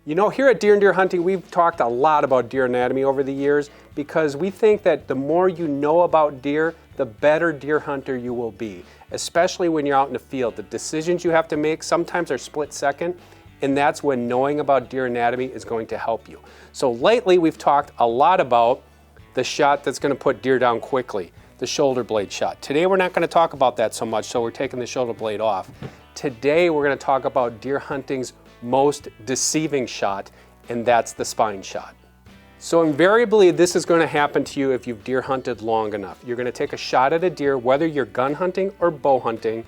You know, here at Deer and Deer Hunting, we've talked a lot about deer anatomy over the years because we think that the more you know about deer, the better deer hunter you will be, especially when you're out in the field. The decisions you have to make sometimes are split second, and that's when knowing about deer anatomy is going to help you. So lately, we've talked a lot about the shot that's going to put deer down quickly, the shoulder blade shot. Today, we're not going to talk about that so much, so we're taking the shoulder blade off. Today, we're going to talk about deer hunting's most deceiving shot, and that's the spine shot. So invariably, this is going to happen to you if you've deer hunted long enough. You're going to take a shot at a deer, whether you're gun hunting or bow hunting,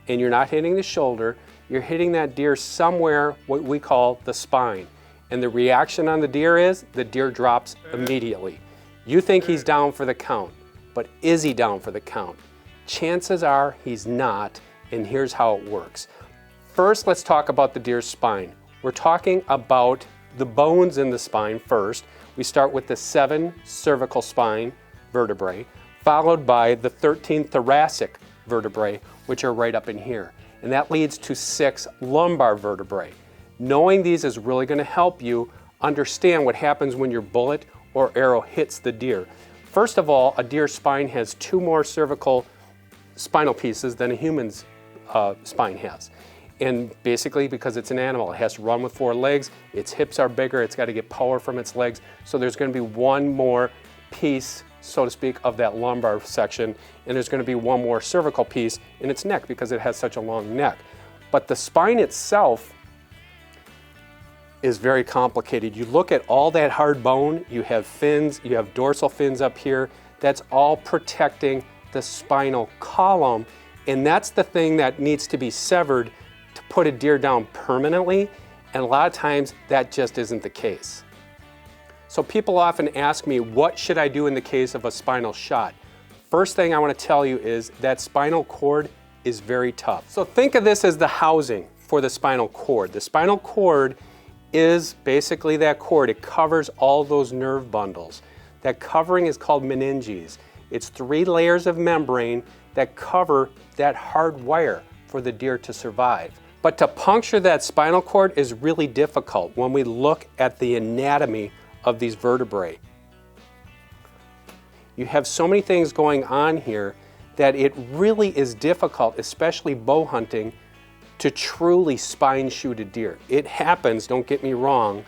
and you're not hitting the shoulder, you're hitting that deer somewhere what we call the spine. And the reaction on the deer is the deer drops immediately. You think he's down for the count, but is he down for the count? Chances are he's not, and here's how it works. First, let's talk about the deer's spine. We're talking about the bones in the spine first. We start with the 7 cervical spine vertebrae, followed by the 13 thoracic vertebrae, which are right up in here. And that leads to 6 lumbar vertebrae. Knowing these is really going to help you understand what happens when your bullet or arrow hits the deer. First of all, a deer's spine has 2 more cervical spinal pieces than a human's spine has. And basically, because it's an animal, it has to run with 4 legs, its hips are bigger, it's got to get power from its legs, so there's going to be 1 more piece, so to speak, of that lumbar section, and there's going to be 1 more cervical piece in its neck because it has such a long neck. But the spine itself is very complicated. You look at all that hard bone, you have fins, you have dorsal fins up here, that's all protecting the spinal column, and that's the thing that needs to be severed to put a deer down permanently, and a lot of times that just isn't the case. So people often ask me, what should I do in the case of a spinal shot? First thing I want to tell you is that spinal cord is very tough. So think of this as the housing for the spinal cord. The spinal cord is basically that cord. It covers all those nerve bundles. That covering is called meninges. It's 3 layers of membrane that cover that hard wire for the deer to survive. But to puncture that spinal cord is really difficult when we look at the anatomy of these vertebrae. You have so many things going on here that it really is difficult, especially bow hunting, to truly spine shoot a deer. It happens, don't get me wrong,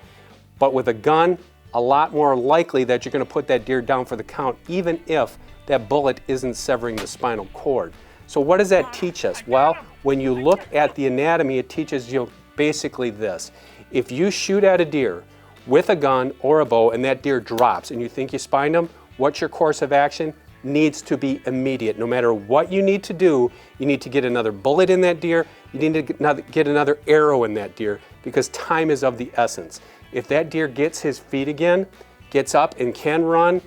but with a gun, a lot more likely that you're going to put that deer down for the count, even if that bullet isn't severing the spinal cord. So what does that teach us? Well, when you look at the anatomy, it teaches you basically this. If you shoot at a deer with a gun or a bow and that deer drops and you think you spined him, what's your course of action? Needs to be immediate. No matter what you need to do, you need to get another bullet in that deer, you need to get another arrow in that deer, because time is of the essence. If that deer gets his feet again, gets up and can run,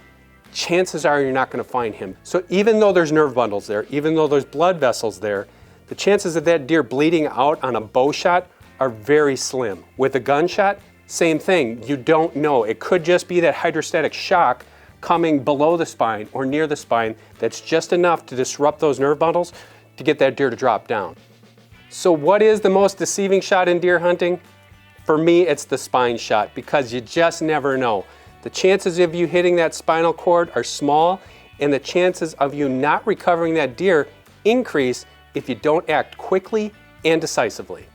chances are you're not going to find him. So even though there's nerve bundles there, even though there's blood vessels there, the chances of that deer bleeding out on a bow shot are very slim. With a gunshot, same thing. You don't know. It could just be that hydrostatic shock coming below the spine or near the spine that's just enough to disrupt those nerve bundles to get that deer to drop down. So what is the most deceiving shot in deer hunting? For me, it's the spine shot, because you just never know. The chances of you hitting that spinal cord are small, and the chances of you not recovering that deer increase if you don't act quickly and decisively.